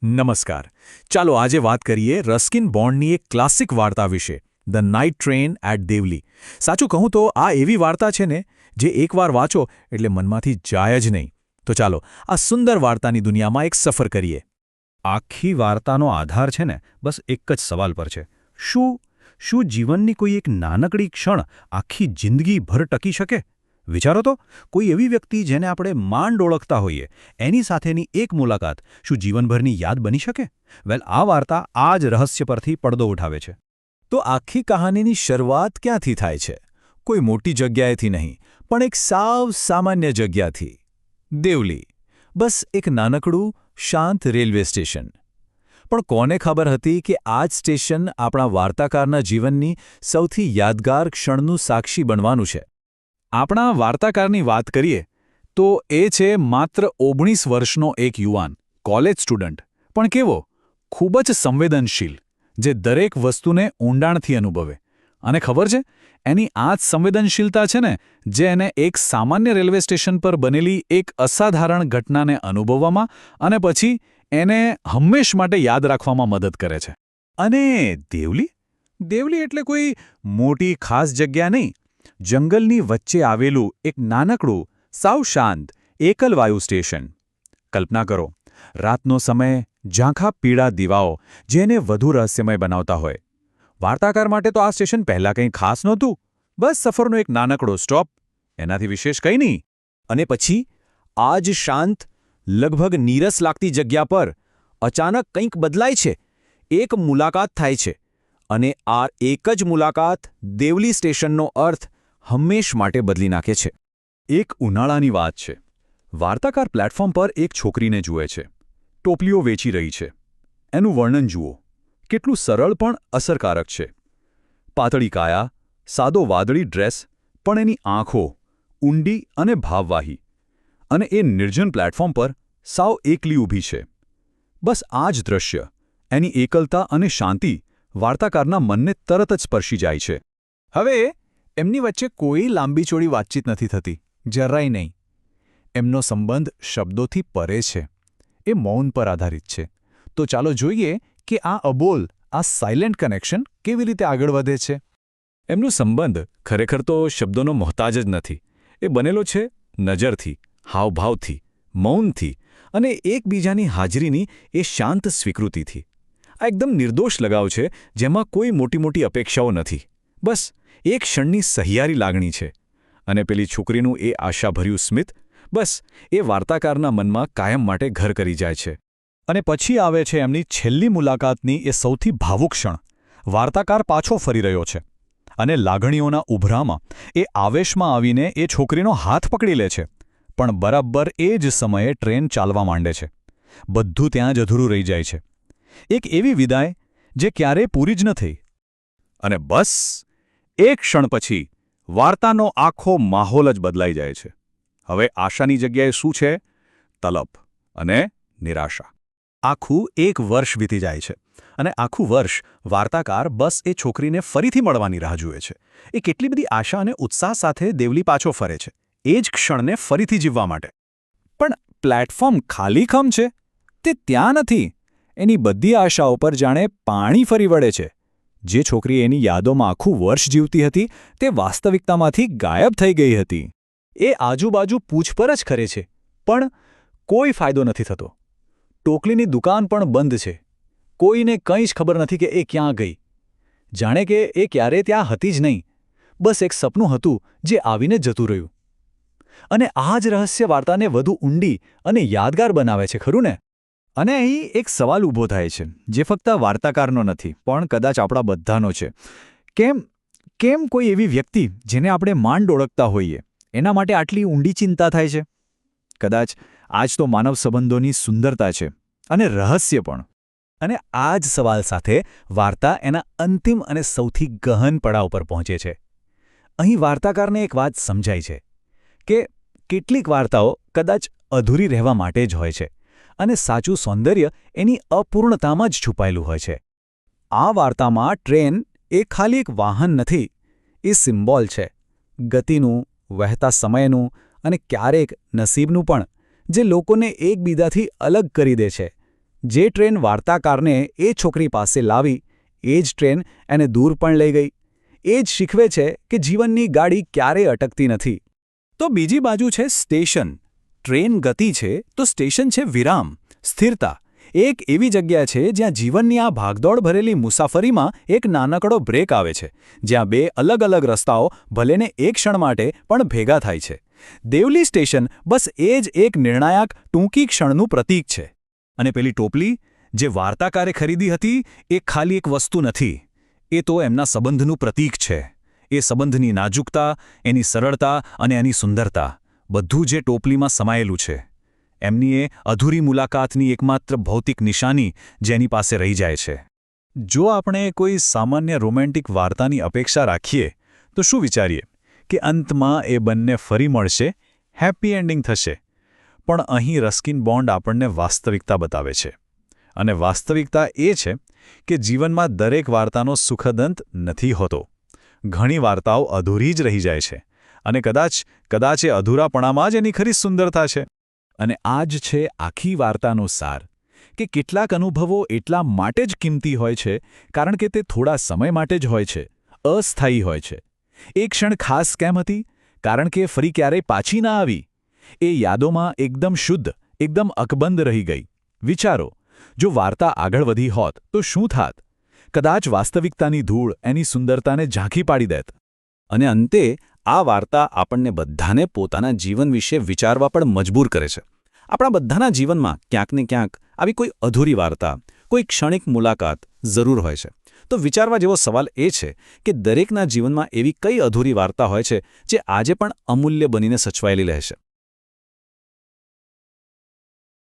નમસ્કાર. ચાલો આજે વાત કરીએ રસ્કિન બોન્ડની એક ક્લાસિક વાર્તા વિશે, the night train at Deoli. સાચું કહું તો આ એવી વાર્તા છે ને જે એકવાર વાંચો એટલે મનમાંથી જાય જ નહીં. તો ચાલો આ સુંદર વાર્તાની દુનિયામાં એક સફર કરીએ. આખી વાર્તાનો આધાર છે ને બસ એક જ સવાલ પર છે. શું જીવનની કોઈ એક નાનકડી ક્ષણ આખી જિંદગીભર ટકી શકે? વિચારો તો, કોઈ એવી વ્યક્તિ જેને આપણે માંડ ઓળખતા હોઈએ, એની સાથેની એક મુલાકાત શું જીવનભરની યાદ બની શકે? વેલ, આ વાર્તા આ જ રહસ્ય પરથી પડદો ઉઠાવે છે. તો આખી કહાનીની શરૂઆત ક્યાંથી થાય છે? કોઈ મોટી જગ્યાએથી નહીં, પણ એક સાવ સામાન્ય જગ્યાથી. દેવલી. બસ એક નાનકડું, શાંત રેલવે સ્ટેશન. પણ કોને ખબર હતી કે આ જ સ્ટેશન આપણા વાર્તાકારના જીવનની સૌથી યાદગાર ક્ષણનું સાક્ષી બનવાનું છે. આપણા વાર્તાકારની વાત કરીએ તો એ છે માત્ર 19 વર્ષનો એક યુવાન, કોલેજ સ્ટુડન્ટ, પણ કેવો? ખૂબ જ સંવેદનશીલ, જે દરેક વસ્તુને ઊંડાણથી અનુભવે. અને ખબર છે, એની આ જ સંવેદનશીલતા છે ને જે એને એક સામાન્ય રેલવે સ્ટેશન પર બનેલી એક અસાધારણ ઘટનાને અનુભવવામાં અને પછી એને હંમેશ માટે યાદ રાખવામાં મદદ કરે છે. અને દેવલી? દેવલી એટલે કોઈ મોટી ખાસ જગ્યા નહીં. જંગલની વચ્ચે આવેલું એક નાનકડું, સાવ શાંત, એકલવાયુ સ્ટેશન. કલ્પના કરો, રાતનો સમય, ઝાંખા પીળા દીવાઓ જેને વધુ રહસ્યમય બનાવતા હોય. વાર્તાકાર માટે તો આ સ્ટેશન પહેલાં કંઈ ખાસ નહોતું, બસ સફરનો એક નાનકડો સ્ટોપ, એનાથી વિશેષ કંઈ નહીં. અને પછી આ જ શાંત, લગભગ નીરસ લાગતી જગ્યા પર અચાનક કંઈક બદલાય છે. એક મુલાકાત થાય છે. અને આ એક જ મુલાકાત દેવલી સ્ટેશનનો અર્થ હંમેશ માટે બદલી નાખે છે. એક ઉનાળાની વાત છે. વાર્તાકાર પ્લેટફોર્મ પર એક છોકરીને જુએ છે. ટોપલીઓ વેચી રહી છે. એનું વર્ણન જુઓ. કેટલું સરળ પણ અસરકારક છે. પાતળી કાયા, સાદો વાદળી ડ્રેસ, પણ એની આંખો ઊંડી અને ભાવવાહી. અને એ નિર્જન પ્લેટફોર્મ પર સાવ એકલી ઊભી છે. બસ આ જ દૃશ્ય, એની એકલતા અને શાંતિ વાર્તાકારના મનને તરત જ સ્પર્શી જાય છે. હવે એમની વચ્ચે કોઈ લાંબી-ચોળી વાતચીત નથી થતી, જરાય નહીં. એમનો સંબંધ શબ્દોથી પરે છે. એ મૌન પર આધારિત છે. તો ચાલો જોઈએ કે આ અબોલ, આ સાયલેન્ટ કનેક્શન કેવી રીતે આગળ વધે છે. એમનો સંબંધ ખરેખર તો શબ્દોનો મોહતાજ જ નથી. એ બનેલો છે નજરથી, હાવભાવથી, મૌનથી અને એકબીજાની હાજરીની એ શાંત સ્વીકૃતિથી. આ એકદમ નિર્દોષ લગાવ છે, જેમાં કોઈ મોટી અપેક્ષાઓ નથી. બસ એક ક્ષણની સહિયારી લાગણી છે. અને પેલી છોકરીનું એ આશાભર્યું સ્મિત, બસ એ વાર્તાકારના મનમાં કાયમ માટે ઘર કરી જાય છે. અને પછી આવે છે એમની છેલ્લી મુલાકાતની એ સૌથી ભાવુક ક્ષણ. વાર્તાકાર પાછો ફરી રહ્યો છે. અને લાગણીઓના ઉભરામાં એ આવેશમાં આવીને એ છોકરીનો હાથ પકડી લે છે. પણ બરાબર એ જ સમયે ટ્રેન ચાલવા માંડે છે. બધું ત્યાં જ અધૂરું રહી જાય છે. એક એવી વિદાય જે ક્યારેય પૂરી જ ન થઈ. અને બસ એક ક્ષણ પછી વાર્તાનો આખો માહોલ જ બદલાઈ જાય છે. હવે આશાની જગ્યાએ શું છે? તલપ અને નિરાશા. આખું એક વર્ષ વીતી જાય છે. અને આખું વર્ષ વાર્તાકાર બસ એ છોકરીને ફરીથી મળવાની રાહ જુએ છે. એ કેટલી બધી આશા અને ઉત્સાહ સાથે દેવલી પાછો ફરે છે, એ જ ક્ષણને ફરીથી જીવવા માટે. પણ પ્લેટફોર્મ ખાલીખમ છે. તે ત્યાં નથી. એની બધી આશાઓ પર જાણે પાણી ફરી વળે છે. જે છોકરી એની યાદોમાં આખું વર્ષ જીવતી હતી, તે વાસ્તવિકતામાંથી ગાયબ થઈ ગઈ હતી. એ આજુબાજુ પૂછપરછ કરે છે, પણ કોઈ ફાયદો નથી થતો. ટોકલીની દુકાન પણ બંધ છે. કોઈને કંઈ જ ખબર નથી કે એ ક્યાં ગઈ. જાણે કે એ ક્યારેય ત્યાં હતી જ નહીં. બસ એક સપનું હતું જે આવીને જતું રહ્યું. અને આ જ રહસ્ય વાર્તાને વધુ ઊંડી અને યાદગાર બનાવે છે, ખરું ને? અને અહીં એક સવાલ ઊભો થાય છે, જે ફક્ત વાર્તાકારનો નથી, પણ કદાચ આપણા બધાનો છે. કેમ કોઈ એવી વ્યક્તિ જેને આપણે માંડ ઓળખતા હોઈએ, એના માટે આટલી ઊંડી ચિંતા થાય છે? કદાચ આ જ તો માનવ સંબંધોની સુંદરતા છે, અને રહસ્ય પણ. અને આ જ સવાલ સાથે વાર્તા એના અંતિમ અને સૌથી ગહન પડાવ પર પહોંચે છે. અહીં વાર્તાકારને એક વાત સમજાય છે કે કેટલીક વાર્તાઓ કદાચ અધૂરી રહેવા માટે જ હોય છે. અને સાચું સૌંદર્ય એની અપૂર્ણતામાં જ છુપાયેલું હોય છે. આ વાર્તામાં ટ્રેન એ ખાલી એક વાહન નથી, એ સિમ્બોલ છે. ગતિનું, વહેતા સમયનું અને ક્યારેક નસીબનું પણ, જે લોકોને એકબીજાથી અલગ કરી દે છે. જે ટ્રેન વાર્તાકારને એ છોકરી પાસે લાવી એ જ ટ્રેન એને દૂર પણ લઈ ગઈ. એ જ શીખવે છે કે જીવનની ગાડી ક્યારેય અટકતી નથી. તો બીજી બાજુ છે સ્ટેશન. ટ્રેન ગતિ છે તો સ્ટેશન છે વિરામ, સ્થિરતા. એક એવી જગ્યા છે જ્યાં જીવનની આ ભાગદોડ ભરેલી મુસાફરીમાં એક નાનકડો બ્રેક આવે છે, જ્યાં બે અલગ અલગ રસ્તાઓ ભલેને એક ક્ષણ માટે પણ ભેગા થાય છે. દેવલી સ્ટેશન બસ એ જ એક નિર્ણાયક ટૂંકી ક્ષણનું પ્રતીક છે. અને પેલી ટોપલી જે વાર્તાકારે ખરીદી હતી એ ખાલી એક વસ્તુ નથી, એ તો એમના સંબંધનું પ્રતીક છે. એ સંબંધની નાજુકતા, એની સરળતા અને એની સુંદરતા, બધું જે ટોપલીમાં સમાયેલું છે. એમની એ અધૂરી મુલાકાતની એકમાત્ર ભૌતિક નિશાની જેની પાસે રહી જાય છે. જો આપણે કોઈ સામાન્ય રોમેન્ટિક વાર્તાની અપેક્ષા રાખીએ તો શું વિચારીએ કે અંતમાં એ બંને ફરી મળશે, હેપી એન્ડિંગ થશે. પણ અહીં રસ્કિન બોન્ડ આપણને વાસ્તવિકતા બતાવે છે. અને વાસ્તવિકતા એ છે કે જીવનમાં દરેક વાર્તાનો સુખદ અંત નથી હોતો. ઘણી વાર્તાઓ અધૂરી જ રહી જાય છે. અને કદાચ એ અધૂરાપણામાં જ એની ખરી સુંદરતા છે. અને આ જ છે આખી વાર્તાનો સાર, કે કેટલાક અનુભવો એટલા માટે જ કિંમતી હોય છે કારણ કે તે થોડા સમય માટે જ હોય છે, અસ્થાયી હોય છે. એ ક્ષણ ખાસ કેમ હતી? કારણ કે ફરી ક્યારેય પાછી ના આવી. એ યાદોમાં એકદમ શુદ્ધ, એકદમ અકબંધ રહી ગઈ. વિચારો, જો વાર્તા આગળ વધી હોત તો શું થાત? કદાચ વાસ્તવિકતાની ધૂળ એની સુંદરતાને ઝાંખી પાડી દેત. અને અંતે આ વાર્તા આપણને બધાને પોતાના જીવન વિશે વિચારવા પણ મજબૂર કરે છે. આપણા બધાના જીવનમાં ક્યાંક ને ક્યાંક આવી કોઈ અધૂરી વાર્તા, કોઈ ક્ષણિક મુલાકાત જરૂર હોય છે. તો વિચારવા જેવો સવાલ એ છે કે દરેકના જીવનમાં એવી કઈ અધૂરી વાર્તા હોય છે જે આજે પણ અમૂલ્ય બનીને સચવાયેલી રહેશે.